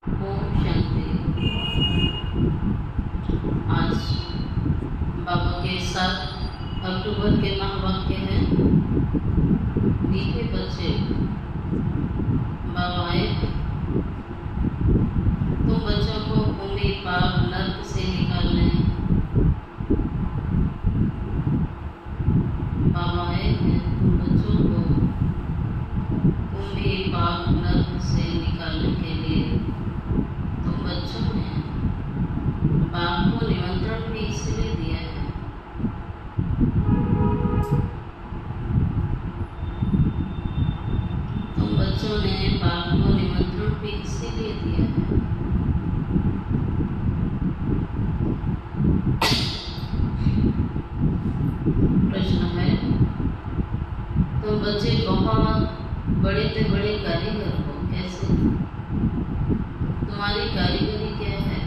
ओम शांति। आज बाबा के 7 अक्टूबर के महावाक्य हैं। मीठे बच्चे, बाबा आए, तुम बच्चों को कुंभी पाप नर्क से निकालने। बाबा आए हैं तुम बच्चों को कुंभी पाप नर्क से निकालने के लिए। तुम बच्चों ने बाप को निमंत्रण भी इसलिए दिया है। तुम बच्चों ने बाप को निमंत्रण भी इसीलिए दिया है। प्रश्न है, तुम बच्चे बहुत बड़े से बड़े कारीगर हो, कैसे? तुम्हारी कारीगरी क्या है?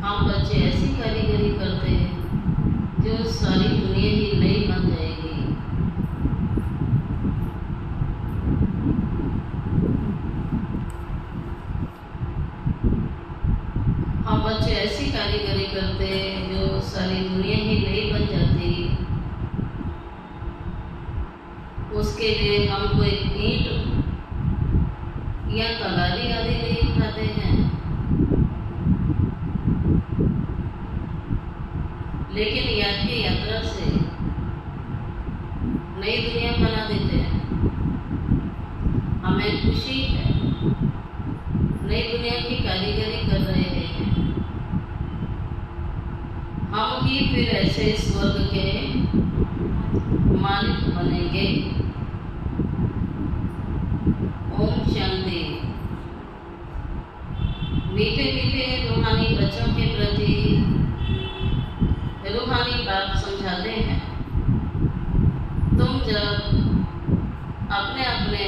हम बच्चे ऐसी कारीगरी करते हैं जो सारी दुनिया ही नई बन जाएगी। हम बच्चे ऐसी कारीगरी करते हैं जो सारी दुनिया ही नई बन जाती। उसके लिए हम कोई ईंट या तगारी आदि नहीं उठाते हैं, लेकिन याद की यात्रा से नई दुनिया बना देते हैं। हमें खुशी है, नई दुनिया की कारीगरी कर रहे हैं। हम ही फिर ऐसे स्वर्ग के मालिक बनेंगे। ओम शांति। मीठे मीठे रूहानी बच्चों के प्रति रूहानी बात समझाते हैं। तुम जब अपने अपने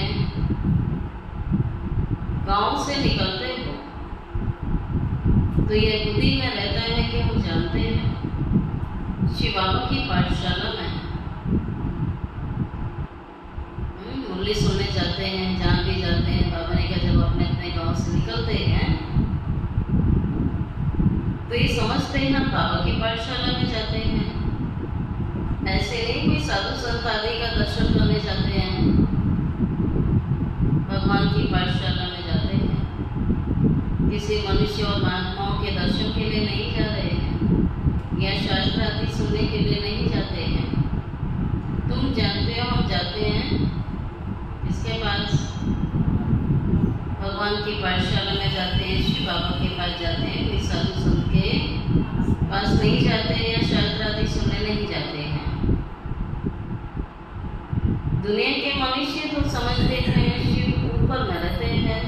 गांव से निकलते हो तो ये बुद्धि में रहता है कि हम जानते हैं शिव बाबा की पाठशाला में मुरली सुनने जाते हैं, जान भी जाते हैं। बाबा ने कहा जब अपने अपने गांव से निकलते हैं तो ये समझते हैं हम बाबा की पाठशाला में जाते हैं। ऐसे नहीं कोई साधु संत आदि का दर्शन करने जाते हैं, भगवान की पाठशाला में जाते हैं। किसी मनुष्य और महात्माओं के दर्शन के लिए नहीं जा रहे हैं या शास्त्र आदि सुनने के लिए नहीं जाते हैं। तुम जानते हो हम जाते हैं इसके पास, भगवान की पाठशाला में जाते हैं, शिव बाबा के पास जाते हैं। कोई साधु संत के पास नहीं जाते हैं या शास्त्र आदि सुनने नहीं जाते हैं। दुनिया के मनुष्य तो समझते हैं शिव ऊपर में रहते हैं।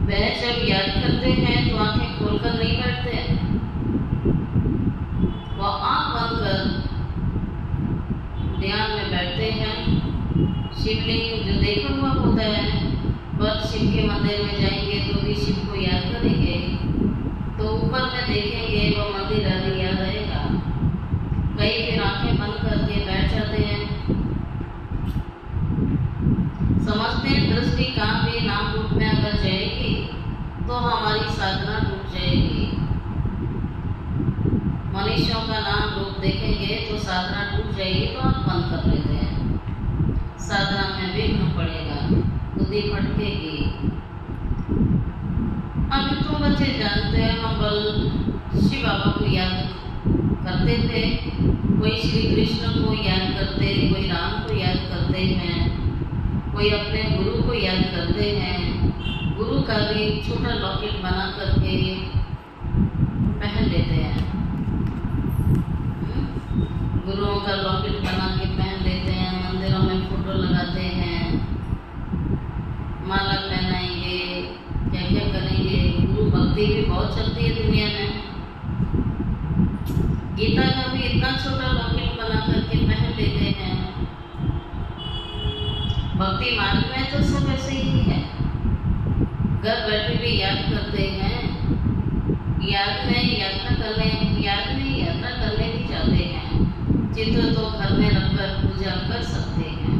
वह जब याद करते हैं तो आंखें खोलकर नहीं बैठते हैं, वो आंख बंद कर ध्यान में बैठते हैं। शिवलिंग जो देखा हुआ होता है, पर शिव के मंदिर में जाएंगे तो भी शिव को याद करेंगे तो ऊपर में देखेंगे वो मंदिर आदि याद आएगा। कई फिर आंखें बंद करके बैठ जाते हैं, समझते हैं दृष्टि कहाँ भी नाम रूप में अगर जाएगी तो हमारी साधना टूट जाएगी। मनुष्यों का नाम रूप देखेंगे तो साधना टूट जाएगी, तो आप बंद कर लेते हैं। साधना में विघ्न पड़ेगा, बुद्धि भटकेगी। अब तो बच्चे जानते हैं हम बल शिव बाबा को याद करते थे। कोई श्री कृष्ण को याद करते, कोई राम को याद करते हैं, कोई अपने गुरु को याद करते हैं। गुरु का भी छोटा लॉकेट बना करके पहन लेते हैं। गुरुओं का लॉकेट बना के पहन लेते हैं, मंदिरों में फोटो लगाते हैं, माला पहनाएंगे, क्या क्या करेंगे। गुरु भक्ति भी बहुत चलती है दुनिया में। गीता का भी इतना छोटा लॉकेट बना करके पहन लेते हैं। भक्ति मार्ग में तो सब ऐसे ही है, घर बैठे भी याद करते हैं। याद में यात्रा करने भी जाते हैं। चित्र तो घर में रखकर पूजा कर सकते हैं।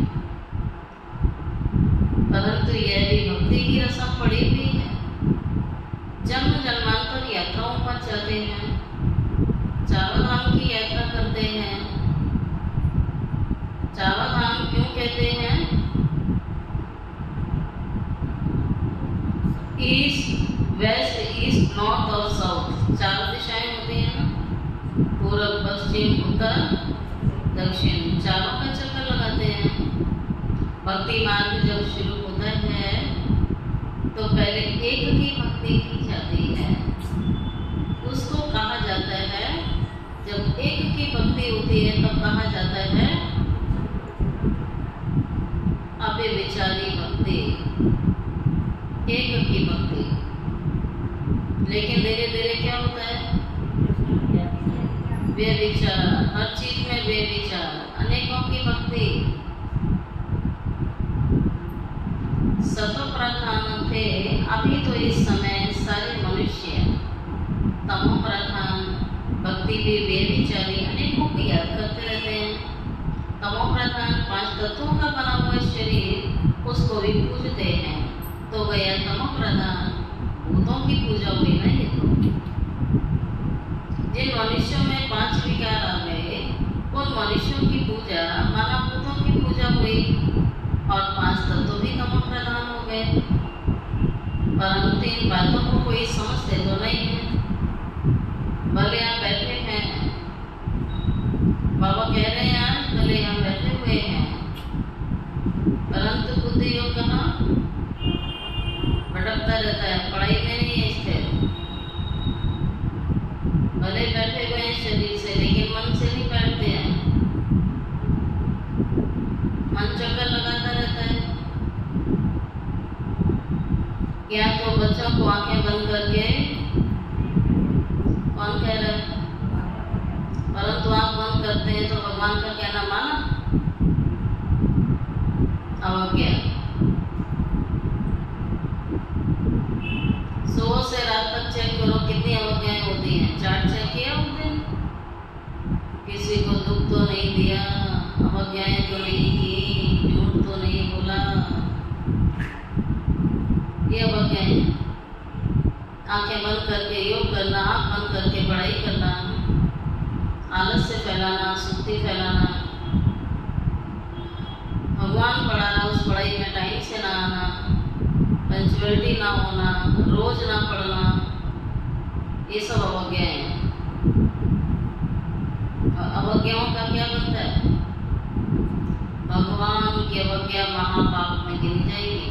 कहते हैं ईस्ट, वेस्ट, ईस्ट, नॉर्थ और साउथ, चार दिशाएं होती हैं ना, पूर्व, पश्चिम, उत्तर, दक्षिण, चारों का चक्कर लगाते हैं। भक्ति मार्ग जब शुरू होता है तो पहले एक की भक्ति की जाती है, उसको कहा जाता है, जब एक की भक्ति होती है तब कहा जाता है अव्यभिचारी भक्ति, एक की भक्ति। लेकिन धीरे धीरे क्या होता है, व्यभिचार, हर चीज में व्यभिचार, अनेकों की भक्ति। सतो प्रधान थे, अभी तो इस समय सारे मनुष्य तमो प्रधान, भक्ति भी व्यभिचारी, अनेकों की याद करते रहते हैं। तमो प्रधान 5 तत्वों का बना हुआ शरीर, उसको भी पूजते हैं, तो गया तमो प्रधान, भूतों की पूजा हुई ना। ये तो जिन मनुष्यों में 5 विकार आ गए, उन मनुष्यों की पूजा माना भूतों की पूजा हुई और 5 तत्व भी तमो प्रधान हो गए। परंतु इन बातों को कोई समझते तो नहीं है। भले यहाँ बैठे हैं, बाबा कह रहे हैं आज भले यहाँ बैठे हुए हैं, परंतु बुद्धि योग कहाँ भटकता रहता है, पढ़ाई में नहीं है स्थिर। भले बैठे हुए हैं शरीर से, लेकिन मन से नहीं बैठते हैं, मन चक्कर लगाता रहता है। या तो बच्चों को आंखें बंद करके, कौन कह रहा है, परंतु आंख बंद करते हैं तो भगवान का कहना माना, अवज्ञा। सुबह से रात तक चेक करो कितनी अवज्ञाएं होती हैं, चार्ट चेक किया उस दिन, किसी को दुख तो नहीं दिया, अवज्ञाएं तो नहीं की, झूठ तो नहीं बोला, ये अवज्ञाएं। आंखें बंद करके योग करना, आंख बंद करके पढ़ाई करना, आलस्य फैलाना, सुस्ती फैलाना, भगवान पढ़ा रहा उस पढ़ाई में टाइम से ना आना, पंचुअलिटी ना होना, रोज ना पढ़ना, ये सब अवज्ञाएं हैं। अवज्ञाओं का क्या बनता है, भगवान की अवज्ञा महापाप में गिनी जाएगी।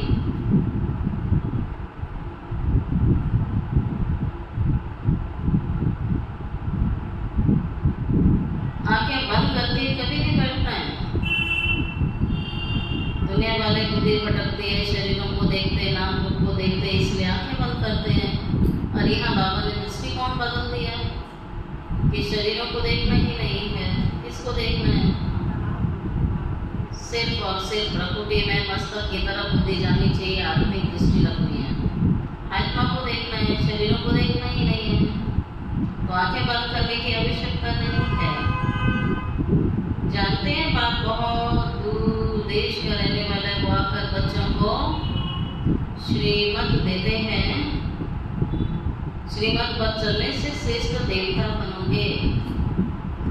आंखें बंद करके कभी नहीं बैठना है। दुनिया वाले बुद्धि भटकती है, शरीरों को देखते, नाम रूप को देखते, इसलिए आंखें बंद करते हैं। और यहाँ बाबा ने दृष्टिकोण बदल दिया कि शरीरों को देखना ही नहीं है, किसको देखना है, सिर्फ और सिर्फ प्रकृति में मस्तक की तरफ बुद्धि जानी चाहिए, आत्मिक दृष्टि रखनी है, आत्मा को देखना है, शरीरों को देखना ही नहीं है। तो आंखें बंद करने की आवश्यकता नहीं है। जानते हैं बाप बहुत दूर देश का रहने वाले वो आकर बच्चों को श्रीमत देते हैं, श्रीमत पर चलने से श्रेष्ठ देवता बनोगे।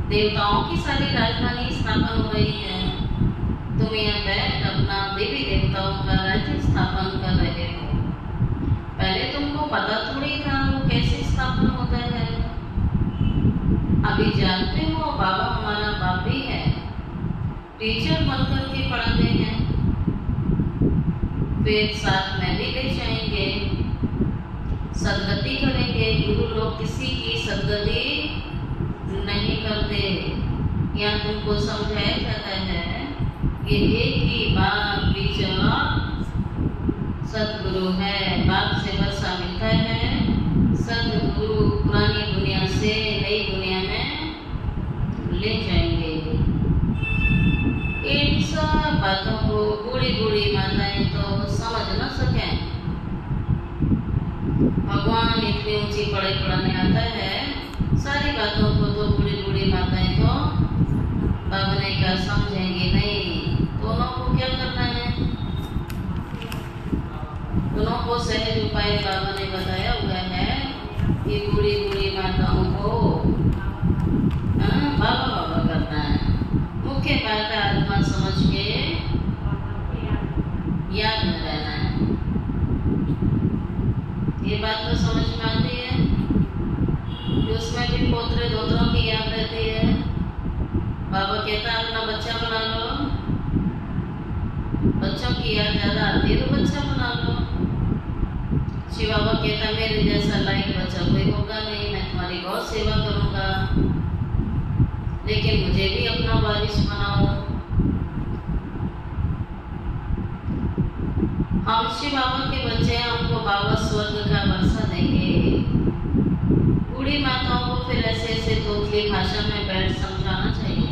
देवताओं की सारी राजधानी स्थापन हो रही है, तुम यहाँ बैठ अपना देवी देवताओं का राज्य स्थापन कर रहे हो। पहले तुमको पता थोड़ी था वो कैसे स्थापन होता है, अभी जानते हो। बाबा हमारा बाप भी है, टीचर बनकर के पढ़ाते हैं, फिर साथ में भी ले जाएंगे, सदगति करेंगे। गुरु लोग किसी की सदगति नहीं करते। यहाँ तुमको समझाया जाता है कि एक ही बाप बीचवा सदगुरु है, बाप से वर्षा मिलता है। सदगुरु पुरानी दुनिया से नई दुनिया में ले जाएंगे। इन सब बातों को बूढ़ी बूढ़ी माताएं तो समझ न सकें। भगवान इतनी ऊंची पढ़ाई पढ़ाने आता है, सारी बातों को तो बूढ़ी बूढ़ी माताएं तो बाबा ने क्या समझेंगे नहीं। दोनों को क्या करना है, दोनों को सहज उपाय बाबा ने बताया हुआ है कि बूढ़ी बूढ़ी माताओं को बाबा बाबा करना है। मुख्य बात आत्मा समझ के बच्चों की याद ज़्यादा आती है तो बच्चा बना लो। शिव बाबा कहता मेरे जैसा लायक बच्चा कोई होगा नहीं, मैं तुम्हारी गौ सेवा करूँगा, लेकिन मुझे भी अपना वारिस बनाओ। हम शिव बाबा के बच्चे, हमको बाबा स्वर्ग का वर्षा देंगे। बूढ़ी माताओं को फिर ऐसे ऐसे तोतली भाषा में बैठ समझाना चाहिए।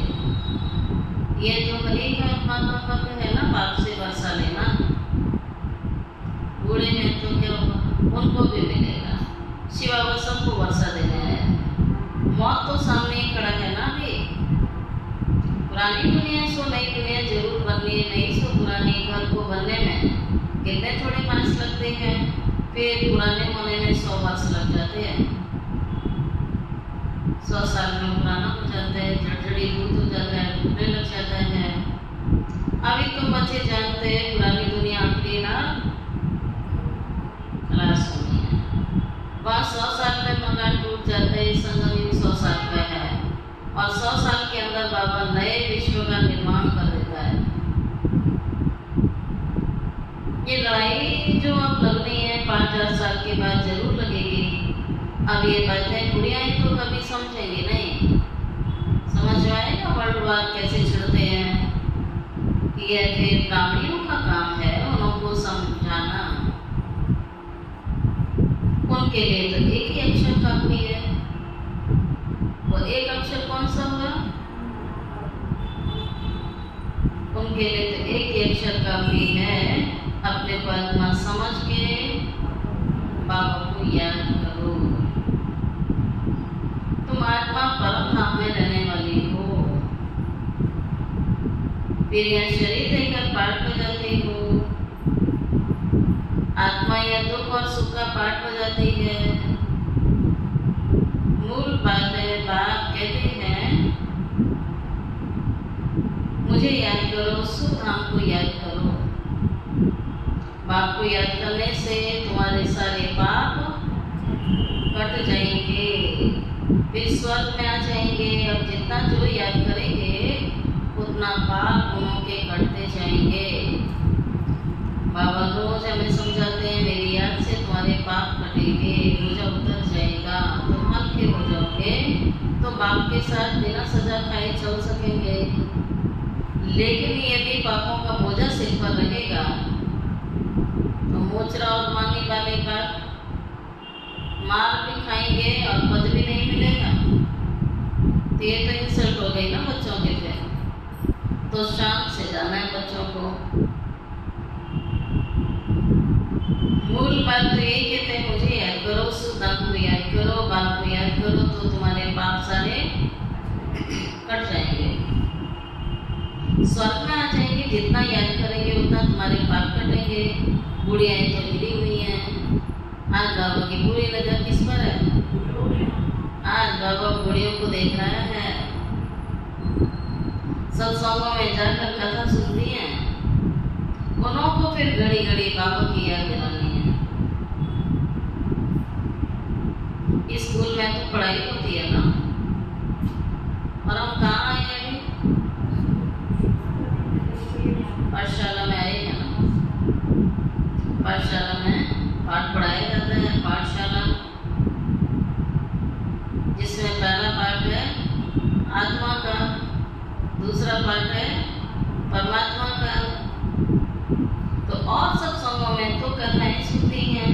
ये तो हर एक आत्मा का हक है ना, बाप से वर्षा लेना। बूढ़े हैं तो क्या होगा, उनको भी मिलेगा। शिव बाबा सबको वर्षा देने आया। मौत तो सामने ही खड़ा है ना अभी। पुरानी दुनिया सो नई दुनिया जरूर बननी है, नहीं सो पुरानी घर को बनने में कितने थोड़े मास लगते हैं, फिर पुराने होने में 100 वर्ष लग जाते हैं। 100 साल में पुराना हो जाता है, जड़जड़ीभूत हो जाता है, टूटने लग जाता है। अभी तो बच्चे जानते हैं पुरानी दुनिया आखिरी ना खलास होनी है। वहाँ 100 साल में मकान टूट जाता है, संगम 100 साल का है, और 100 साल के अंदर बाबा नए विश्व का निर्माण कर देता है। ये लड़ाई जो अब लगनी है 5000 साल के बाद जरूर लगेगी। अब ये बातें बुढ़ियाएं तो कभी समझेंगी नहीं। समझ में आएगा वर्ल्ड वार कैसे छिड़ते हैं, ये फिर ब्राह्मणियों का काम है उनको समझाना। उनके लिए तो एक ही अक्षर काफी है। वो एक अक्षर कौन सा हुआ? उनके लिए तो एक ही अक्षर काफी है। अपने परमात्मा समझ के बाबा को याद करो। तुम आत्मा परम धाम में रहने वाली हो, फिर यह शरीर देकर पाठ बजाती हो। आत्मा या दुख और सुख का पाठ बजाती है। मूल बात है, बाप कहते हैं मुझे याद करो, सुख धाम को याद करो। बाप को याद करने से तुम्हारे सारे पाप कट जाएंगे, फिर स्वर्ग में आ जाएंगे। अब जितना जो याद करेंगे उतना पाप गुणों के कटते जाएंगे। बाबा रोज हमें समझाते हैं मेरी याद से तुम्हारे पाप कटेंगे, रोजा उतर जाएगा, तुम हल्के हो जाओगे, तो बाप के साथ बिना सजा खाए चल सकेंगे। लेकिन यदि पापों का बोझा सिर पर रहेगा तो मोचरा और मांगी वाले का मार भी खाएंगे और पद भी नहीं मिलेगा। तो ये तो इंसल्ट हो गई ना बच्चों के लिए। तो शांत से जाना है बच्चों को। मूल बात तो यही कहते हैं मुझे याद करो, सुदाम को याद करो, बाप को याद करो, तो तुम्हारे पाप सारे कट जाएंगे, स्वर्ग में आ जाएंगे। जितना याद करेंगे उतना तुम्हारे पाप कटेंगे। बुढ़ियाएं तो गिरी हुई हैं। आज बाबा की बुरी नजर किस पर है? आज बाबा बुढ़ियों को देख रहा है। सत्संगों में जाकर कथा सुनती हैं, उन्हों को फिर घड़ी घड़ी बाबा की याद दिलानी है। स्कूल में तो पढ़ाई होती है ना, और हम कहाँ आए हैं अभी? पाठशाला में आए हैं ना। पाठशाला में पाठ पढ़ाया जाता है। पाठशाला जिसमें पहला पाठ है आत्मा का, दूसरा पाठ है परमात्मा का। तो और सत्संगों में तो कथाएं सुनती हैं,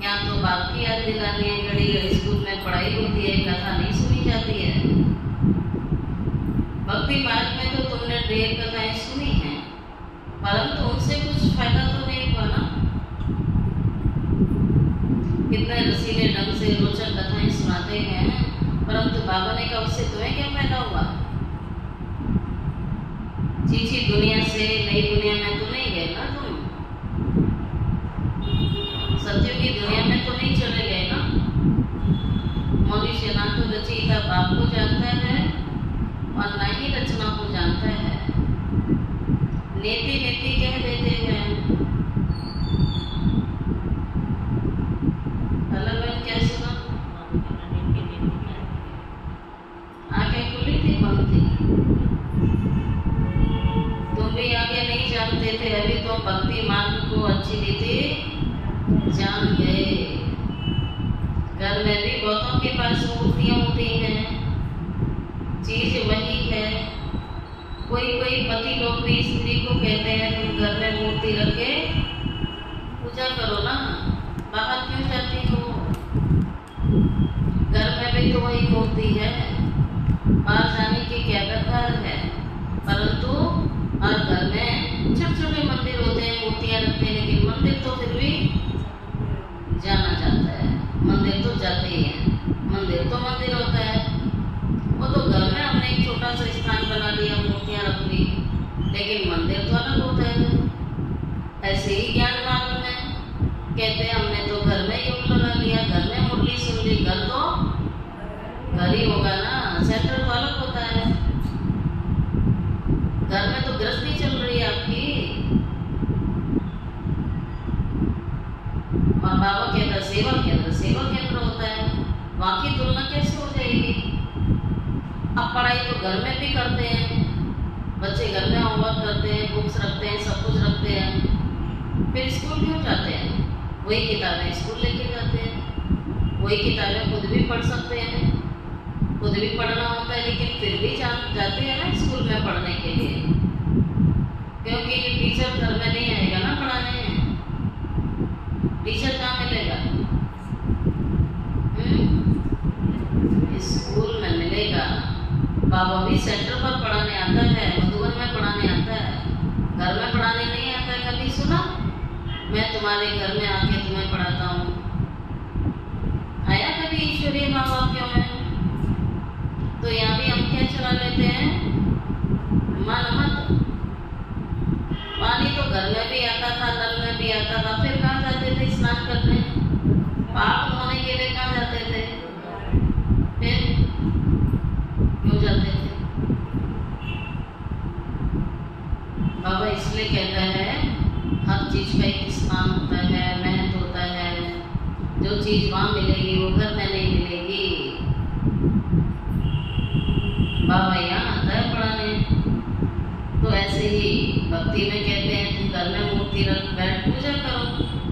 यहाँ तो बाप की याद दिलानी है। घड़ी घड़ी स्कूल में पढ़ाई होती है, कथा नहीं सुनी जाती है। भक्ति मार्ग में तो तुमने ढेर कथाएं सुनी हैं, परंतु उनसे कुछ फायदा तो नहीं हुआ ना। कितने रसीले ढंग से रोचक कथाएं सुनाते हैं, परंतु बाबा ने कहा उससे तुम्हें क्या फायदा हुआ? चीची दुनिया से नई दुनिया में तो नहीं गए ना तुम, सत्य की दुनिया में तो नहीं चले गए ना। मनुष्य ना तो रचयिता बाप को जानता है और ना ही रचना को जानता है। नीति नीति कह देते हैं। अलग में क्या सुना? आंखें खुली थी, बंद थी। तुम भी आगे नहीं जा जानते थे, अभी तो भक्ति मार्ग को अच्छी रीति जान गए। घर में भी बहुतों के पास मूर्तियाँ होती हैं, चीज वही है। कोई कोई पति लोग भी स्त्री को कहते हैं तुम घर में मूर्ति रख के पूजा करो ना, बाहर क्यों जाती हो? घर में भी तो वही मूर्ति है, बाहर जाने की क्या दरकार है? परंतु हर घर में छोटे छोटे मंदिर होते हैं, मूर्तियाँ रखते हैं, लेकिन मंदिर तो फिर भी जाना जाता है। मंदिर तो जाते ही हैं, मंदिर तो मंदिर होता है। वो तो घर में हमने एक छोटा सा स्थान बना लिया, मूर्तियाँ रख ली, लेकिन मंदिर तो अलग होता है। ऐसे ही ज्ञान मार्ग में कहते हैं हमने तो घर में योग लगा लिया, घर में मुरली सुन ली। घर तो घर ही होगा ना, सेंटर तो अलग होता है। घर में तो गृहस्थी चल रही है आपकी। और बाबा कहता सेवा केंद्र होता है, वहाँ की तुलना कैसे हो जाएगी? अब पढ़ाई तो घर में भी करते हैं, बच्चे घर में होमवर्क करते हैं, बुक्स रखते हैं, सब कुछ रखते हैं, फिर स्कूल क्यों जाते हैं? वही किताबें स्कूल लेके जाते हैं, वही किताबें खुद भी पढ़ सकते हैं, खुद भी पढ़ना होता है, लेकिन फिर भी जाते हैं ना स्कूल में पढ़ने के लिए, क्योंकि टीचर घर में नहीं आएगा ना पढ़ाने। टीचर कहाँ मिलेगा? स्कूल में मिलेगा। बाबा भी सेंटर पर पढ़ाने आता है, मधुबन में पढ़ाने आता है, घर में पढ़ाने नहीं आता है। कभी सुना मैं तुम्हारे घर में आके तुम्हें पढ़ाता हूँ? आया कभी ईश्वरीय महावाक्यों में? तो यहाँ भी हम क्या चला लेते हैं, मन मत। पानी तो घर में भी आता था, नल में भी आता था, फिर कहाँ जाते थे स्नान करने? पाप धोने के लिए कहाँ जाते थे? फिर क्यों जाते थे? बाबा इसलिए कहता है हर चीज का एक स्थान होता है, महत्व होता है। जो चीज वहां मिलेगी वो घर में नहीं मिलेगी। बाबा यहाँ आता है पढ़ाने। तो ऐसे ही भक्ति में कहते हैं तुम घर में मूर्ति रख बैठ पूजा करो,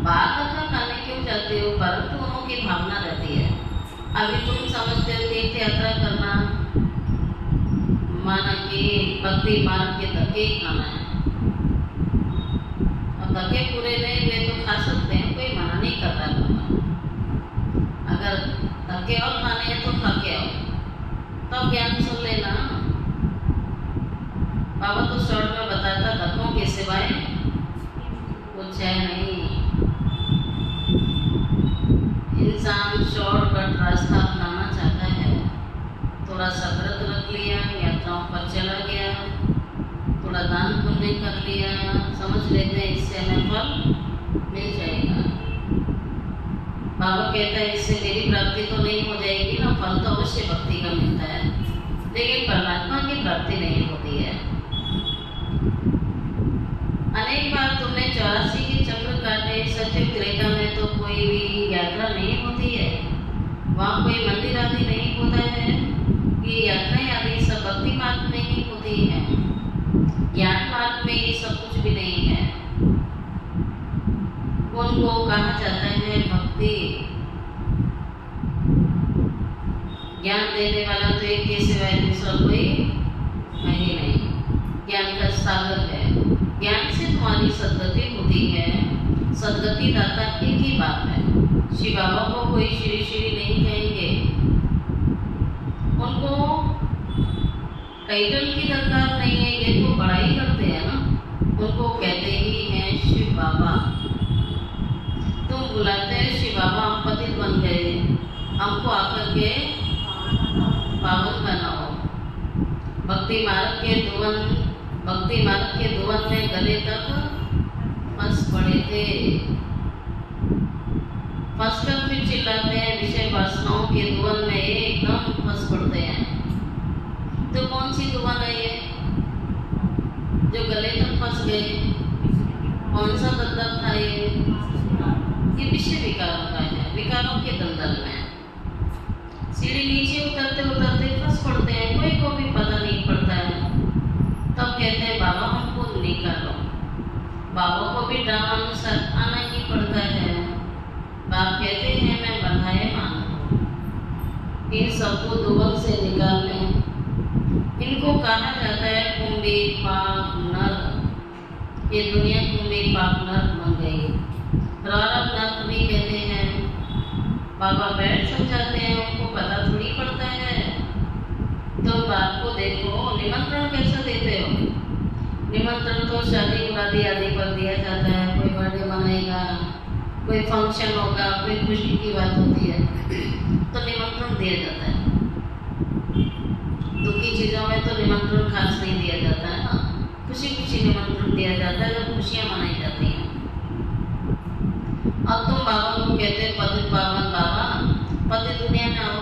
बाहर का खाने क्यों जाते हो? परंतु उनकी भावना रहती है। अभी तुम समझते हो तीर्थ यात्रा करना माना कि भक्ति मार्ग के धक्के ही खाना है। अब धक्के पूरे नहीं हुए तो खा सकते हैं, कोई मना नहीं कर रहा। अगर धक्के और खाने हैं तो खा के आओ, तब ज्ञान सुन लेना। बाबा तो शॉर्ट में बताता धक्कों के सिवाय कुछ है नहीं। इंसान शॉर्टकट रास्ता अपनाना चाहता है, थोड़ा सा व्रत रख लिया, यात्राओं पर चला गया, थोड़ा दान पुण्य कर लिया, समझ लेते हैं इससे हमें फल मिल जाएगा। बाबा कहता है इससे मेरी प्राप्ति तो नहीं हो जाएगी ना, फल तो अवश्य भक्ति का मिलता है, लेकिन परमात्मा की प्राप्ति नहीं होती है। अनेक बार तुमने 84 के चक्र काटे, सत्य त्रेता में तो कोई भी यात्रा नहीं होती है, वहाँ कोई मंदिर आदि नहीं होता है। ये यात्राएं आदि सब भक्ति मार्ग में ही होती है, ज्ञान मार्ग में ये सब कुछ भी नहीं है। उनको कहा जाता है भक्ति। ज्ञान देने वाला तो एक के सिवाय दूसरा कोई है ही नहीं। ज्ञान का सागर है, ज्ञान से तुम्हारी सदगति होती है। सदगति दाता एक ही बात है। शिव बाबा को कोई श्री श्री नहीं कहेंगे, उनको टाइटल की दरकार नहीं है, ये तो बड़ाई करते हैं ना, उनको कहते ही हैं शिव बाबा। तुम बुलाते हैं शिव बाबा, हम पतित बन गए, हमको आकर के पावन बनाओ। भक्ति मार्ग के धुवन में गले तक फंस पड़े थे। फंस कर फिर चिल्लाते हैं, विषय वासनाओं के धुवन में एकदम फंस पड़ते हैं। तो कौन सी धुवन है ये जो गले तक फंस गए? कौन सा दलदल था ये विषय विकारों का है, विकारों के दलदल में सीढ़ी नीचे उतरते उतरते फंस पड़ते हैं, कोई को भी पता नहीं पड़ता है। तब कहते हैं बाबा हमको निकालो। बाबा को भी ड्रामानुसार आना ही पड़ता है। बाप कहते हैं मैं बंधायमान हूँ, इन सबको दुबक से निकालने। इनको कहा जाता है कुंभी पाप नर। ये दुनिया कुंभी पाप नर बन गई। प्रारब्ध नर भी कहते हैं। बाबा बैठ समझाते हैं, उनको पता थोड़ी पड़ता है। तो बाप को देखो, निमंत्रण कैसे देते हो? निमंत्रण तो शादी मुरादी आदि पर दिया जाता है। कोई बर्थडे मनाएगा, कोई फंक्शन होगा, कोई खुशी की बात होती है तो निमंत्रण दिया जाता है। दुखी चीज़ों में तो निमंत्रण खास नहीं दिया जाता है ना, खुशी खुशी निमंत्रण दिया जाता है जब खुशियाँ मनाई जाती हैं। अब तुम बाबा को कहते हैं पति पावन बाबा, पति दुनिया में आओ।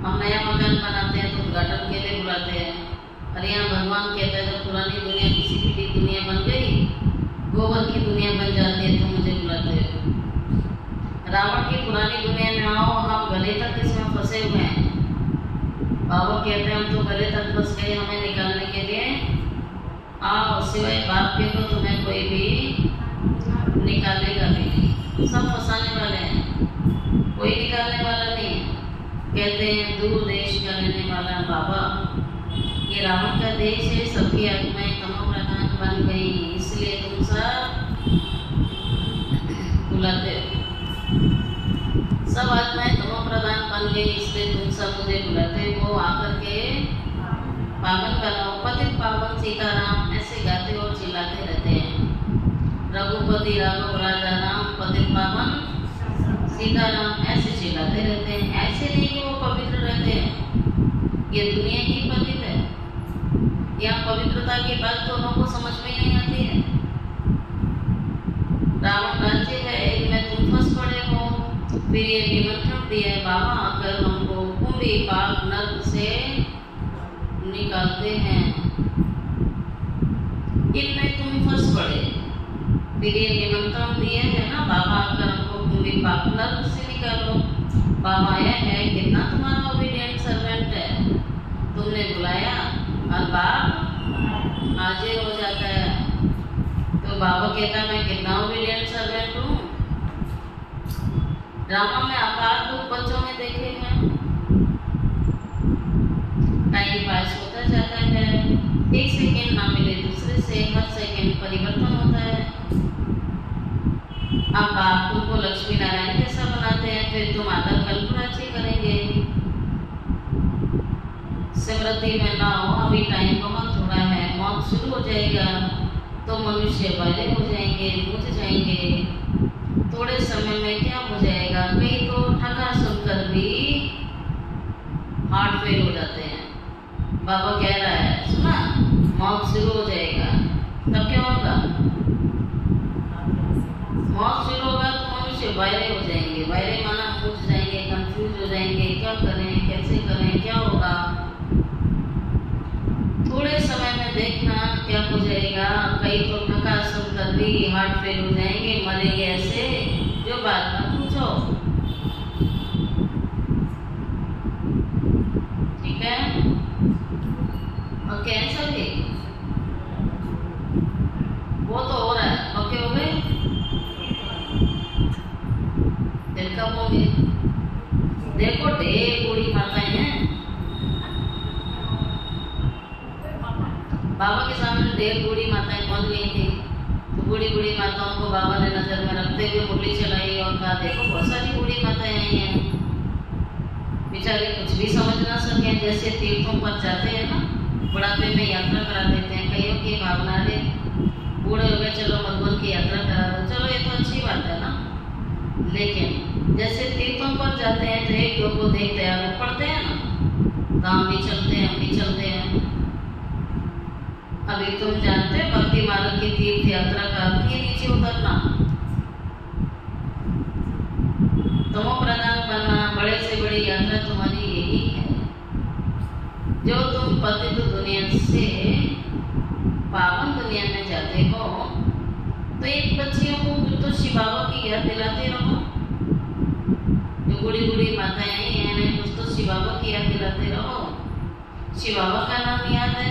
हम नया मकान बनाते हैं तो उद्घाटन के लिए बुलाते हैं। और यहाँ भगवान कहता है जब पुरानी दुनिया किसी की दुनिया बन गई, गोबर की दुनिया बन जाती है तो मुझे बुलाते हो। रावण की पुरानी दुनिया में आओ, हम गले तक इसमें फंसे हुए हैं। बाबा कहते हैं हम तो गले तक फंस गए, हमें निकालने के लिए आओ। सिवाय बाप के तो तुम्हें कोई भी निकालेगा नहीं। सब फंसाने वाले हैं, कोई निकालने वाला नहीं है। कहते हैं दूर देश का रहने वाला बाबा, ये रावण का देश है, सबकी आत्माएं तमो प्रधान बन गई, इसलिए तुम सब बुलाते हो। सब आत्माएं तमो प्रधान बन गई, इसलिए तुम सब मुझे बुलाते हो। आकर के पावन बनाओ, पतित पावन सीताराम ऐसे गाते और चिल्लाते रहते हैं। रघुपति राघव राजा राम, पतित पावन सीताराम ऐसे चिल्लाते रहते हैं। ऐसे नहीं कि वो पवित्र रहते हैं, ये दुनिया की पतित है। यहाँ पवित्रता की बात तो लोगों को समझ में नहीं आती है। रावण राज्य है, इनमें तुम फंस पड़े हो। फिर ये निमंत्रण दिया है बाबा आकर हमको कुंभी पाप नर्क से निकालते हैं, इनमें तुम फंस पड़े। फिर ये निमंत्रण दिए है ना बाबा आकर हमको कुंभी पाप नर्क से निकालो। बाबा आया है, कितना तुम्हारा ओबीडिएंट सर्वेंट है, तुमने बुलाया और बाप हाजिर हो जाता है। तो बाबा कहता है मैं कितना ओबीडिएंट सर्वेंट हूँ। ड्रामा में अपार दुख बच्चों में देखे हैं। टाइम पास होता जाता है, एक सेकेंड ना मिले दूसरे से हर सेकेंड परिवर्तन होता है। अब बाप तुमको लक्ष्मी नारायण जैसा बनाते हैं, फिर तुम आदर कल्पराजी करेंगे। स्मृति में ना हो, अभी टाइम बहुत थोड़ा है, मौत शुरू हो जाएगा तो मनुष्य बड़े हो जाएंगे, बुझ जाएंगे। थोड़े समय में क्या हो जाएगा, कई तो ठगा सुनकर भी हार्ट फेल हो जाते हैं। बाबा कह रहा है सुना, मौत शुरू हो जाएगा, तब क्या होगा? मौत शुरू होगा तो मनुष्य वायरे हो जाएंगे। वायरे माना बुझ जाएंगे, कंफ्यूज हो जाएंगे, क्या करें कैसे करें क्या होगा। थोड़े समय में देखना क्या हो जाएगा, कई तो ठका सुनकर भी हार्ट फेल हो जाएंगे, मरेंगे ऐसे जो बात ना पूछो। ठीक है, ओके सभी, वो तो हो रहा है। ओके हो गए, दिल कब होंगे? देखो ढेर बूढ़ी माताएं हैं, बाबा के सामने ढेर बूढ़ी माताएं पहुंच गई थी। तो बूढ़ी बूढ़ी माताओं को बाबा ने नजर में रखते हुए मुरली चलाई और कहा देखो बहुत सारी बूढ़ी माताएं आई हैं, बेचारे कुछ भी समझ ना सके। जैसे तीर्थों पर जाते हैं ना, बुढ़ापे में यात्रा करा देते हैं, कईयों की भावना है बूढ़े हो गए चलो मधुबन की यात्रा करा दो, चलो ये तो अच्छी बात है ना। लेकिन जैसे तीर्थों पर जाते हैं तो एक दो को देखते हैं वो पढ़ते हैं ना, राम भी चलते हैं हम भी चलते हैं। अभी तुम जानते हैं भक्ति मार्ग की तीर्थ यात्रा का अर्थ ही नीचे उतरना, तमो प्रधान बनना। बड़े से बड़ी यात्रा तुम्हारी यही है। जो तुम पतित दुनिया से पावन दुनिया में जाते हो तो एक बच्चियों को तो शिव बाबा की याद दिलाते रहो। जो बूढ़ी बूढ़ी माताएं आई हैं इन्हें कुछ तो शिव बाबा की याद दिलाते रहो। शिव बाबा का नाम याद है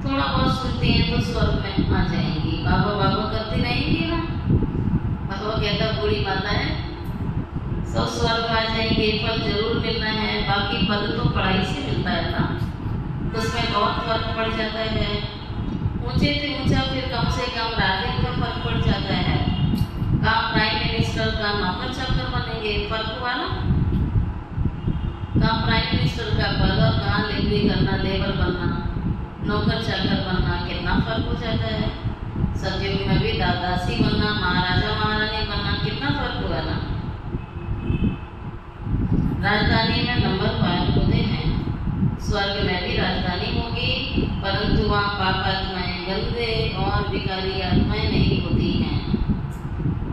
थोड़ा बहुत सुनती हैं तो स्वर्ग में आ जाएंगी। बाबा बाबा करती रहेंगी ना, बाबा कहता बूढ़ी माता है सब स्वर्ग में आ जाएंगे, फल जरूर मिलना है। बाकी फल तो पढ़ाई से मिलता है ना, उसमें बहुत फर्क पड़ जाता है। ऊंचे से ऊंचा फिर कम से कम राजनीति का फर्क पड़ जाता है। कहाँ प्राइम मिनिस्टर का नौकर चाकर बनेंगे, फर्क हुआ ना। कहाँ प्राइम मिनिस्टर का पद और कहाँ लेबरी करना, लेबर बनना, नौकर चाकर बनना, कितना फर्क हो जाता है। सतयुग में भी दादासी बनना, महाराजा महारानी बनना, कितना फर्क हुआ ना। राजधानी में नंबर 5 होते हैं, स्वर्ग में भी राजधानी होगी, परंतु वहाँ पाप आत्माएं, गंदे और विकारी आत्माएं नहीं होती हैं।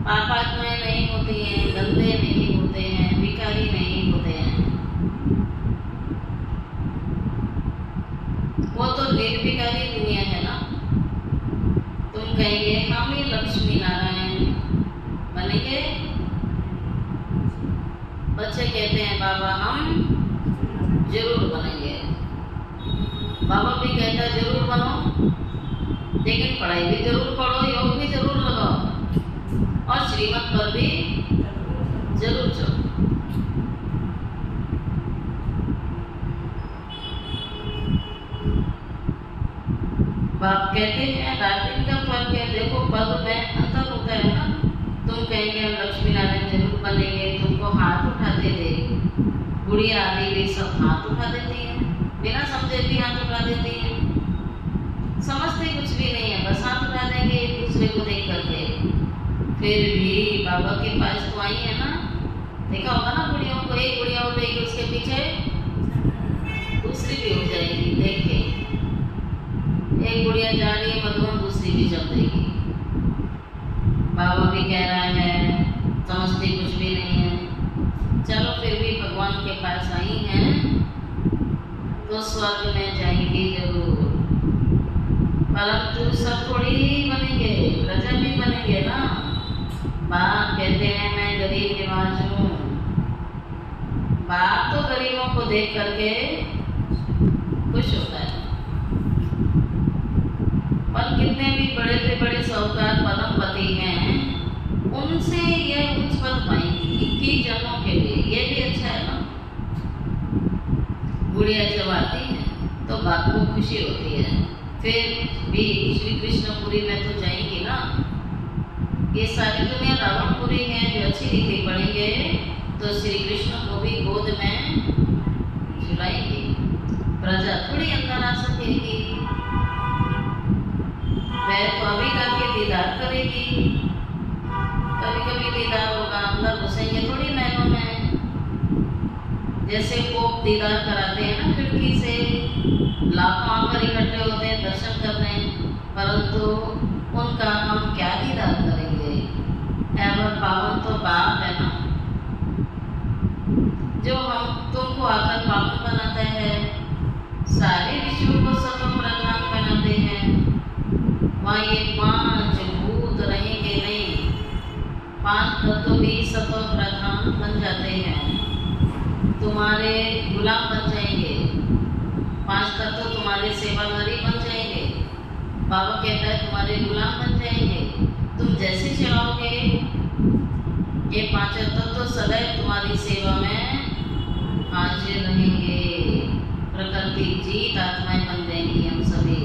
पाप आत्माएं नहीं होती हैं, गंदे नहीं होते हैं, विकारी नहीं होते हैं। वो तो निर्विकारी दुनिया है ना। तुम कहेंगे हम ही लक्ष्मी नारायण बनेंगे, बच्चे कहते हैं बाबा हम जरूर बनेंगे। बाबा भी कहता है जरूर बनो, लेकिन पढ़ाई भी जरूर पढ़ो, योग भी जरूर लगाओ और श्रीमत पर भी जरूर चलो। बाप कहते हैं रात दिन का फर्क है। देखो पद में अंतर होता है ना। तुम कहेंगे हम लक्ष्मी नारायण जरूर बनेंगे, तुमको हाथ उठाते थे, बुढ़िया आदि भी सब हाथ उठा देती है, बिना समझे भी हाथ उठा देती है, समझते कुछ भी नहीं है, बस हाथ उठा देंगे एक दूसरे को देख करके। फिर भी बाबा के पास तो आई है ना, देखा होगा ना बुढ़ियों को, एक बुढ़िया उठेगी उसके पीछे दूसरी भी हो जाएगी देख के। एक बुढ़िया जा रही है मधुबन, दूसरी भी चल देगी। बाबा भी कह रहा है समझते कुछ भी नहीं है, चलो फिर भी भगवान के पास आई हैं तो स्वर्ग में जाएंगे जरूर, परंतु सब थोड़ी बनेंगे, प्रजा भी बनेंगे ना। बाप कहते हैं मैं गरीब निवाज हूँ। बाप तो गरीबों को देख करके खुश होता है, पर कितने भी बड़े से बड़े साहूकार पदमपति हैं, उनसे यह उच्च पद पाएंगी 21 जन्मों के लिए, ये भी अच्छा है ना। बुढ़िया जब आती है तो बाप को खुशी होती है, फिर भी श्री कृष्णपुरी में तो जाएंगी ना। ये सारी दुनिया रावणपुरी है, जो अच्छी लिखी पढ़ेंगे तो श्री कृष्ण को भी गोद में झुलाएंगे, प्रजा थोड़ी अंदर आ सकेगी। पैर को अभी करके दीदार करेगी, कभी कभी दीदार होगा, अंदर घुसेंगे थोड़ी महलों में। जैसे पोप दीदार कराते हैं ना खिड़की से, लाखों आकर इकट्ठे होते हैं दर्शन करने, परंतु उनका हम क्या दीदार करेंगे। एवं पावन तो बाप है ना, जो हम तुमको आकर पावन बनाता है, सारे विश्व को सतो प्रधान बनाते हैं। वहाँ ये 5 भूत रहेंगे नहीं, 5 तत्व भी सतो प्रधान बन जाते हैं, तुम्हारे गुलाम बन जाएंगे। 5 तत्व तुम्हारे सेवाधारी बन जाएंगे। बाबा कहता है तुम्हारे गुलाम बन जाएंगे, तुम जैसे चाहोगे ये 5 तत्व सदैव तुम्हारी सेवा में हाजिर रहेंगे। प्रकृति जीत आत्माएं बन जाएंगी हम सभी।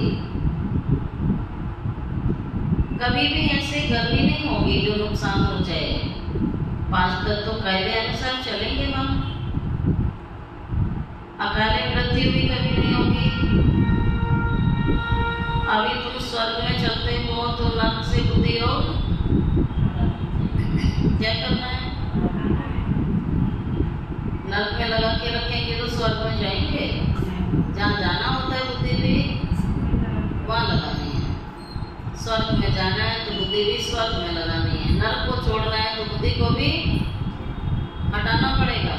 कभी भी ऐसे गर्मी नहीं होगी जो नुकसान हो जाए। 5 तत्व कायदे अनुसार चलेंगे हम, अकाले मृत्यु भी कभी नहीं होगी। अभी तुम स्वर्ग में चलते हो तो नर्क से बुद्धि हो, क्या करना है? नर्क में लगा के रखेंगे तो स्वर्ग में जाएंगे। जहाँ जाना होता है बुद्धि भी वहाँ लगानी है। स्वर्ग में जाना है तो बुद्धि भी स्वर्ग में लगानी है। नर्क को छोड़ना है तो बुद्धि को भी हटाना पड़ेगा।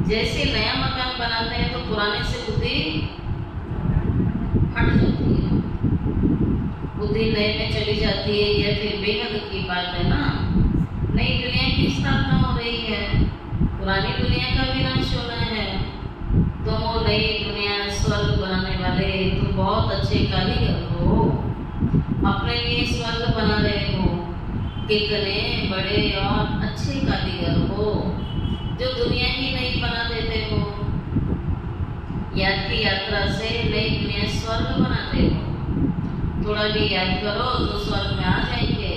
जैसे नया मकान बनाते हैं तो पुराने से बुद्धि हट जाती है, बुद्धि नए में चली जाती है। यह फिर बेहद की बात है ना। नई दुनिया की स्थापना हो रही है, पुरानी दुनिया का विनाश होना है, तो वो नई दुनिया स्वर्ग बनाने वाले, तुम बहुत अच्छे कारीगर हो, अपने लिए स्वर्ग बना रहे हो। कितने बड़े और अच्छे कारीगर हो जो दुनिया ही नहीं बना देते हो। याद की यात्रा से नई दुनिया स्वर्ग बनाते हो। थोड़ा भी याद करो तो स्वर्ग में आ जाएंगे।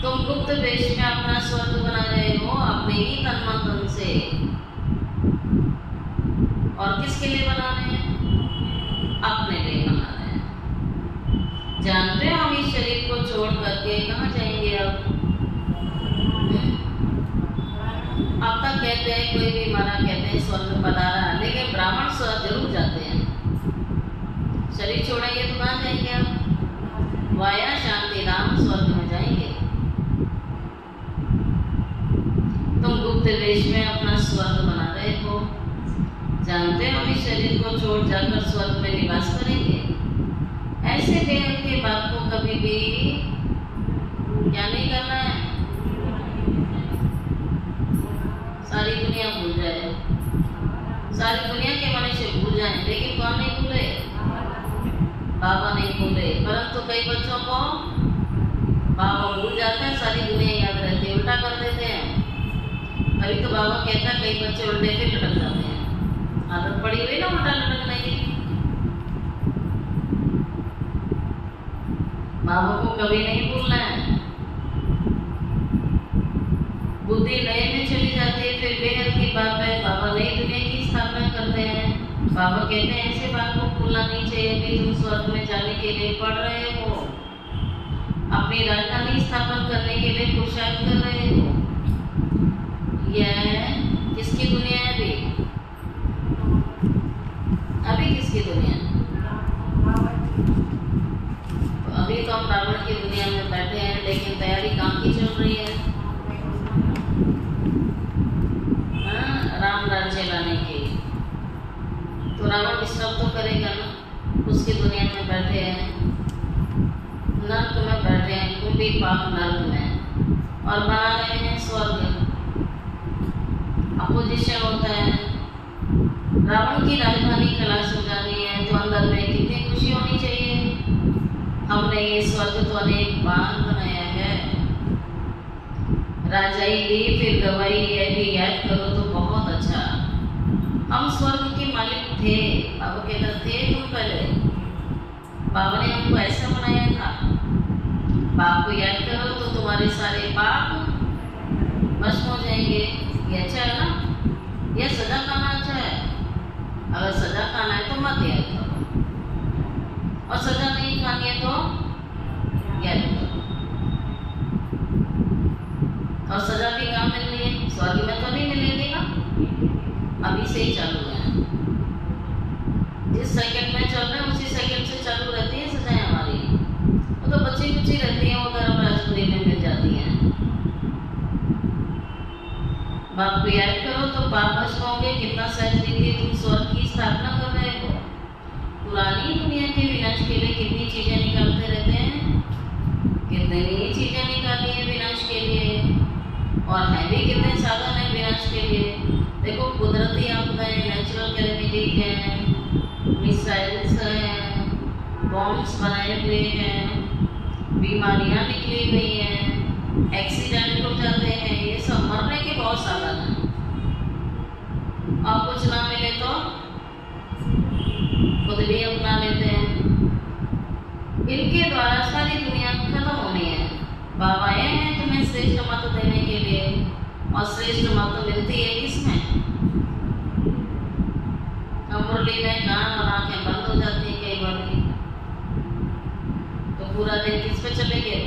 तुम गुप्त वेश में अपना स्वर्ग बना रहे हो अपने ही तन मन धन से। और किसके लिए बना रहे हैं? अपने लिए बना रहे हैं। जानते हो हम इस शरीर को छोड़ करके कहाँ जाएंगे अब? अब तक कहते हैं कोई भी मरा कहते हैं स्वर्ग पधारा, लेकिन ब्राह्मण स्वर्ग जरूर जाते हैं। शरीर छोड़ेंगे तो कहाँ जाएंगे अब? वाया शांति धाम स्वर्ग में जाएंगे। तुम गुप्त वेश में अपना स्वर्ग बना रहे हो। जानते हो हम इस शरीर को छोड़ जाकर स्वर्ग में निवास करेंगे। ऐसे देव के बाप को कभी भी क्या नहीं करना है? सारी दुनिया भूल जाए, सारी दुनिया के मनुष्य भूल जाए, लेकिन कौन नहीं भूले? बाबा नहीं भूले। परंतु कई बच्चों को बाबा भूल जाता है, सारी दुनिया याद रहती है, उल्टा कर देते हैं। तभी तो बाबा कहता है कई बच्चे उल्टे फिर लटक जाते हैं। आदत पड़ी हुई ना उल्टा लटकने की। बाबा को कभी नहीं भूलना है। बुद्धि नए में चली जाती है, फिर बेहद की बात है। बाबा नई दुनिया की स्थापना करते हैं। बाबा कहते हैं ऐसे बात को भूलना नहीं चाहिए। अभी तुम स्वर्ग में जाने के लिए पढ़ रहे हो, अपनी राजधानी स्थापना करने के लिए पुरुषार्थ कर रहे हो। यह किसकी दुनिया है? अभी किसकी दुनिया? अभी तो हम रावण की दुनिया में बैठे हैं, लेकिन तैयारी काम की चल रही है। राम राज्य लाने की। तो रावण डिस्टर्ब तो करेगा ना। उसकी दुनिया में बैठे हैं, नर्क में बैठे हैं, कुंभी पाप नर्क में, और बना रहे हैं स्वर्ग। अपोजिशन होता है। रावण की राजधानी खलास हो जानी है तो अंदर में कितनी खुशी होनी चाहिए। हमने ये स्वर्ग तो अनेक बार बनाया है। राजाई ली फिर गवाई, ये भी याद करो तो बहुत अच्छा। हम स्वर्ग के मालिक थे। बाबा कहते थे तुम पहले। बाबा ने हमको ऐसा बनाया था। बाप को याद करो तो तुम्हारे सारे पाप भस्म हो जाएंगे। ये अच्छा है ना? यह सजा खाना अच्छा है। अगर सजा खाना है तो मत याद करो, और सजा नहीं खानी है तो याद करो। और सजा भी कहाँ मिल रही है? स्वर्ग में तो नहीं मिलेगी ना। अभी से ही चालू है। जिस सेकंड में चल रहे हैं उसी सेकंड से चालू रहती है सजाएं हमारी। वो तो बच्ची कुची रहती हैं, वो धर्म राजपुरी में मिल जाती हैं। बाप को याद करो तो पाप भस्म होंगे। कितना सहज रीति तुम स्वर्ग की स्थापना कर रहे हो। पुरानी दुनिया के विनाश के लिए कितनी चीजें निकालते रहते हैं। कितनी चीजें निकाली है विनाश के लिए, और है भी कितने साधन है विनाश के लिए। देखो कुदरती आपदाएं, नेचुरल कैलेमिटी है, मिसाइल्स हैं, बॉम्ब्स बनाए हुए हैं, बीमारियां निकली हुई हैं, एक्सीडेंट हो जाते हैं। ये सब मरने के बहुत साधन हैं। और कुछ ना मिले तो खुद भी अपना लेते हैं। इनके द्वारा सारी दुनिया खत्म होनी है। बाबा आए हैं तुम्हें श्रेष्ठ मत देने के लिए, और श्रेष्ठ मत मिलती है किसमें? मुरली में कान और आंखें बंद हो जाती है कई बार, तो पूरा दिन किस पे चलेंगे?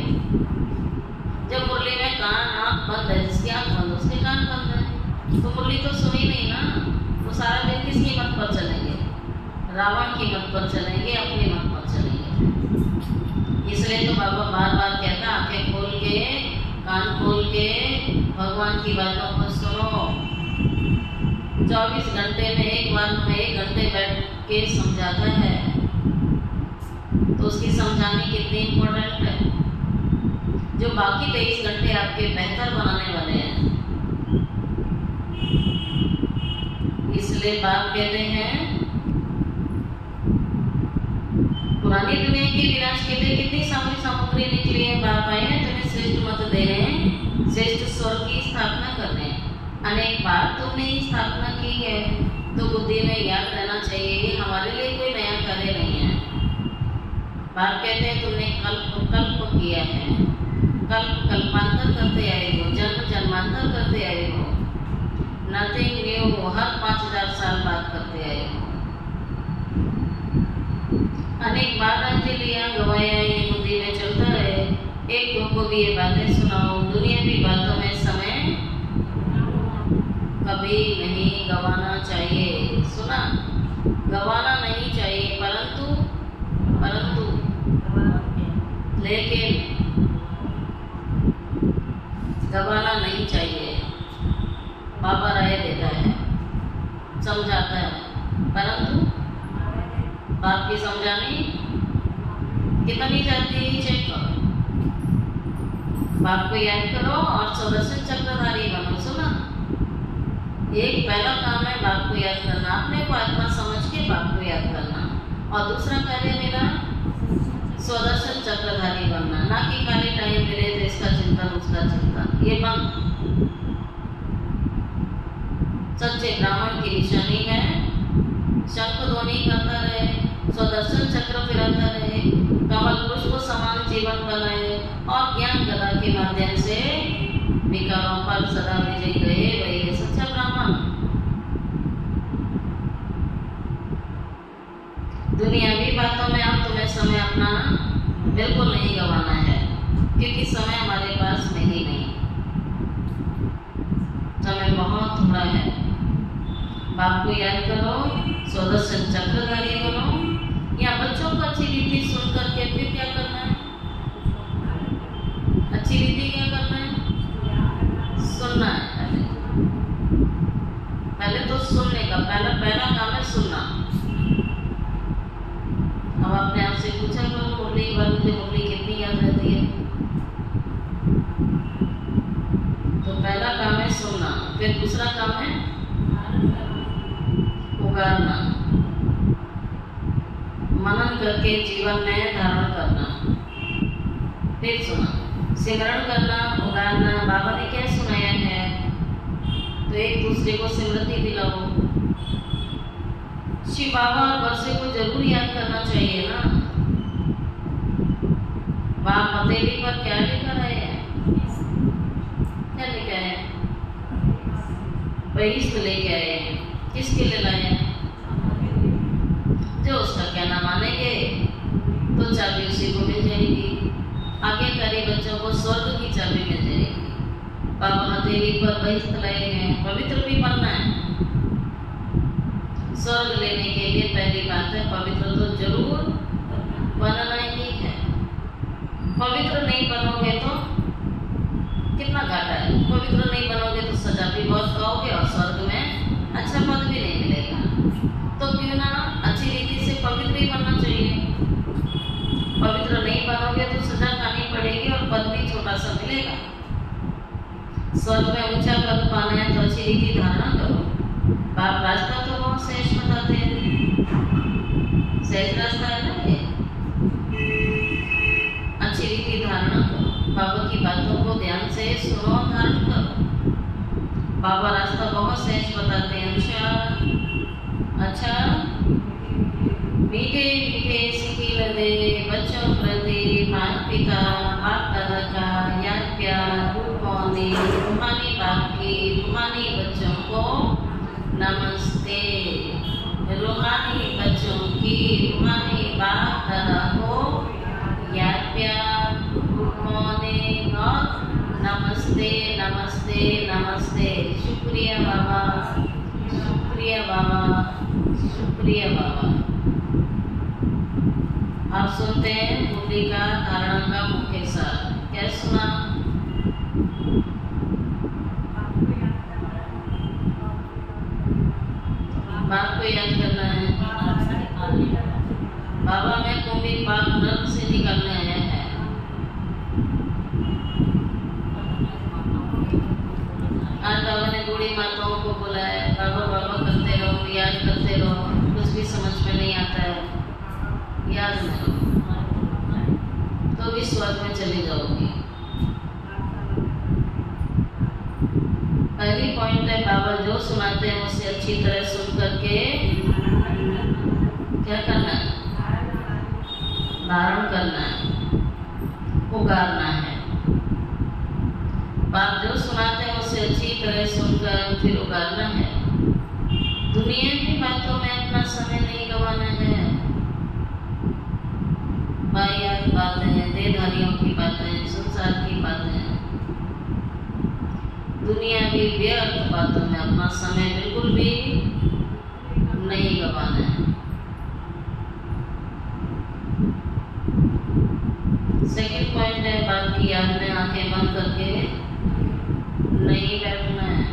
जब मुरली में कान आंख बंद है, जिसकी आंख बंद उसके कान बंद है, तो मुरली तो सुनी नहीं ना। तो सारा दिन किसकी मत पर चलेंगे? रावण की मत पर चलेंगे, अपनी मत पर चलेंगे। इसलिए तो बाबा बार बार कहता आंखें खोल के, कान खोल के भगवान की बातों को सुनो। 24 घंटे में एक बार में 1 घंटे बैठ के समझाता है, तो उसकी समझानी कितनी इम्पोर्टेंट है। जो बाकी 23 घंटे आपके बेहतर बनाने वाले हैं। इसलिए बाप कहते हैं, पुरानी दुनिया की विनाश के लिए कितनी सामग्री निकली है। बाप आए हैं तुम्हें श्रेष्ठ मत दे रहे हैं, श्रेष्ठ स्वर्ग की स्थापना करने। अनेक बार तुमने ही स्थापना की है, तो बुद्धि में याद रहना चाहिए ये हमारे लिए कोई नया कार्य नहीं है। बाप कहते हैं तुमने कल्प किया है, कल्पांतर करते आए हो, जन्म जन्मांतर करते आए हो, नथिंग न्यू, हर 5000 साल बाद करते आए हो। अनेक बार राज्य लिया, गवाया, ये बुद्धि में चलता रहे। एक दो को भी ये बातें सुनाओ। दुनियावी बातों में समय कभी नहीं गवाना चाहिए। सुना, गवाना नहीं चाहिए, परंतु लेकिन गवाना नहीं चाहिए। बाबा राय देता है, समझाता है, परंतु बाप की समझानी कितनी जाती है चेक करो। बाप को याद करो और सुदर्शन चक्रधारी बनो। सुना, एक पहला काम है बाप को याद करना, अपने को आत्मा समझ के बाप को याद करना, और दूसरा कार्य मेरा सुदर्शन चक्रधारी बनना। ना कि खाली टाइम मिले तो इसका चिंतन उसका चिंतन, ये बंद। सच्चे ब्राह्मण की निशानी है शंख ध्वनि करता रहे, सुदर्शन चक्र फिराता रहे, कमल पुष्प समान जीवन बनाए, और ज्ञान गदा के माध्यम से विकारों पर सदा विजयी रहे। वही है सच्चा ब्राह्मण। दुनियावी बातों में अब तुम्हें समय अपना बिल्कुल नहीं गंवाना है, क्योंकि समय हमारे पास में ही नहीं, समय बहुत थोड़ा है। बाप को याद करो, सुदर्शन चक्रधारी बनो। या बच्चों को अच्छी रीति सुन करके फिर क्या करना है? अच्छी रीति क्या करना है? सुनना है। पहले तो सुनने का पहला काम है सुनना। अब अपने आप से पूछा करो, मुरली मुझे मुरली कितनी याद रहती है? तो पहला काम है सुनना, फिर दूसरा काम है उगारना, मनन करके जीवन में धारण करना, फिर सुना, सिमरण करना, उगारना। बाबा ने क्या सुनाया है? तो एक दूसरे को स्मृति दिलाओ। शिव बाबा और वर्षे को जरूर याद करना चाहिए ना। बाप हथेली पर क्या लिखा है? क्या लिखा है? बहिष्ठ लेके आए हैं। किसके लिए लाए हैं? जो उसका कहना मानेंगे तो चाबी उसी को मिल जाएगी। आगे करे बच्चों को स्वर्ग की चाबी मिल जाएगी। बाबा हथेली पर बहिष्ठ लाए हैं, पवित्र भी बनना है। स्वर्ग लेने के लिए पहली बात है पवित्र तो जरूर बनना ही है। पवित्र नहीं बनोगे तो कितना घाटा है। पवित्र नहीं बनोगे तो सजा भी बहुत खाओगे और स्वर्ग में अच्छा पद भी नहीं मिलेगा। तो क्यों ना अच्छी रीति से पवित्र ही बनना चाहिए। पवित्र नहीं बनोगे तो सजा खानी पड़ेगी और पद भी छोटा सा मिलेगा। स्वर्ग में ऊंचा पद पाना है तो अच्छी रीति धारणा करो। बाप रास्ता तो बहुत सहज बताते हैं, सहज रास्ता है ना ये। अच्छी रीति धारणा करो, बाबा की बातों को ध्यान से सुनो, धारण करो। बाबा रास्ता बहुत सहज बताते हैं। अच्छा मीठे मीठे सिखिल दे बच्चों प्रति माता पिता बाप दादा का याद प्यार, गुड मॉर्निंग। रूहानी बाप की रूहानी बच्चों को नमस्ते। रूहानी बच्चों की रूहानी बाप दादा को याद प्यार, गुड मॉर्निंग और नमस्ते नमस्ते नमस्ते। शुक्रिया बाबा, शुक्रिया बाबा, शुक्रिया बाबा। आप सुनते हैं मुरली का धारणा का मुख्य सार। क्या सुना? बाप को याद करना है। बाबा में कुंभी पाक नर्क से निकलने आया है। आज बाबा ने बूढ़ी माताओं को बुलाया, बाबा बाबा करते रहो, चली जाओगी। पहली पॉइंट है बाबा जो सुनाते हैं उसे अच्छी तरह सुन करके क्या करना है, धारण करना है, उगारना है। बाप जो सुनाते हैं उसे अच्छी तरह सुनकर फिर उगारना है। दुनिया की बातों में अपना समय नहीं गंवाना है। वाहियात बातें, देहधारियों की बातें, संसार की बातें, दुनिया की व्यर्थ बातों में अपना समय बिल्कुल भी नहीं गंवाना है। सेकंड पॉइंट है बाप की याद में आंखें बंद करके नहीं बैठना है।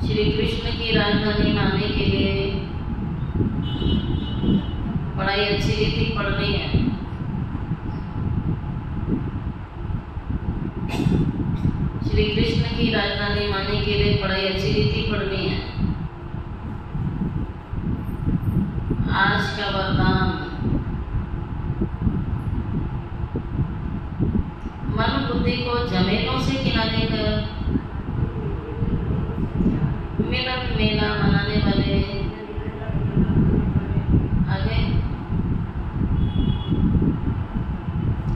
श्री कृष्ण की राजधानी में आने के लिए पढ़ाई अच्छी रीति पढ़नी है। श्री कृष्ण की राजधानी में आने के लिए पढ़ाई अच्छी रीति पढ़नी है। आज का वरदान, मन बुद्धि को झमेलों से किनारे कर मिलन मेला मनाने वाले, आगे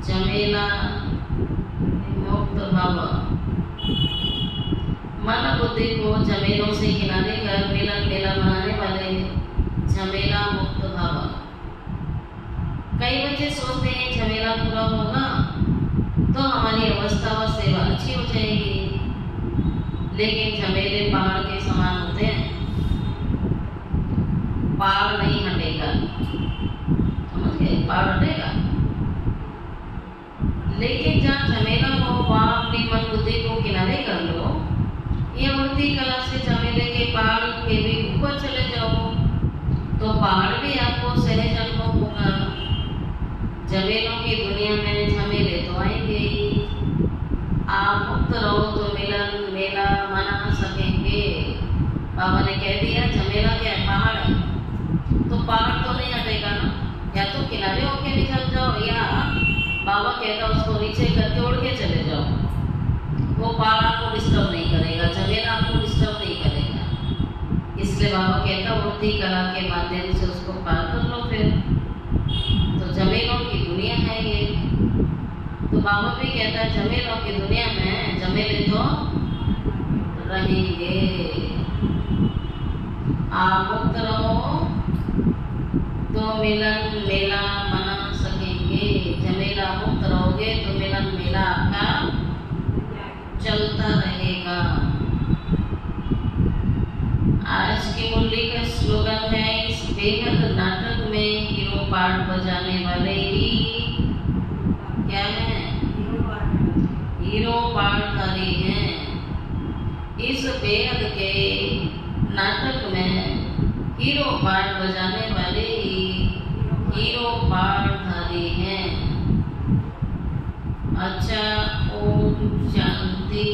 झमेला मुक्त भाव, मन बुद्धि को झमेलों से किनारे कर मिलन मेला मनाने वाले, झमेला मुक्त भाव। कई बच्चे सोचते हैं झमेला पूरा होगा तो हमारी अवस्था व सेवा अच्छी हो जाएगी, लेकिन झमेले पहाड़ के समान होते हैं, पहाड़ नहीं हटेगा। समझ गए, पहाड़ हटेगा, लेकिन जहाँ झमेला हो वहाँ अपनी मन बुद्धि को किनारे कर लो। ये मूर्ति कला से झमेले के पहाड़ के भी ऊपर चले जाओ तो पहाड़ भी आपको सहज अनुभव होगा। झमेलों की दुनिया में झमेले तो आएंगे ही, आप मुक्त रहो तो मिलन मेला मना सकेंगे। बाबा ने कह दिया झमेला क्या है, पहाड़ है, तो पहाड़ तो नहीं हटेगा ना। या तो किनारे होके भी चल जाओ, या बाबा कहता उसको नीचे करके उड़ के चले जाओ। वो पहाड़ आपको डिस्टर्ब नहीं करेगा, झमेला आपको डिस्टर्ब नहीं करेगा। इसलिए बाबा कहता मूर्ति कला के माध्यम से उसको पार कर लो। फिर तो झमेलों की दुनिया है ये। तो बाबा भी कहता है झमेलों की दुनिया में झमेले तो रहेंगे, आप मुक्त रहो तो मिलन मेला मना सकेंगे। झमेला मुक्त रहोगे तो मिलन मेला आपका चलता रहेगा। आज की मुरली का स्लोगन है, इस बेहद नाटक में हीरो पार्ट बजाने वाले ही क्या है, हीरो पार्टधारी हैं। इस बेहद के नाटक में हीरो पार्ट बजाने वाले ही हीरो पार्टधारी हैं। अच्छा, ओम शांति।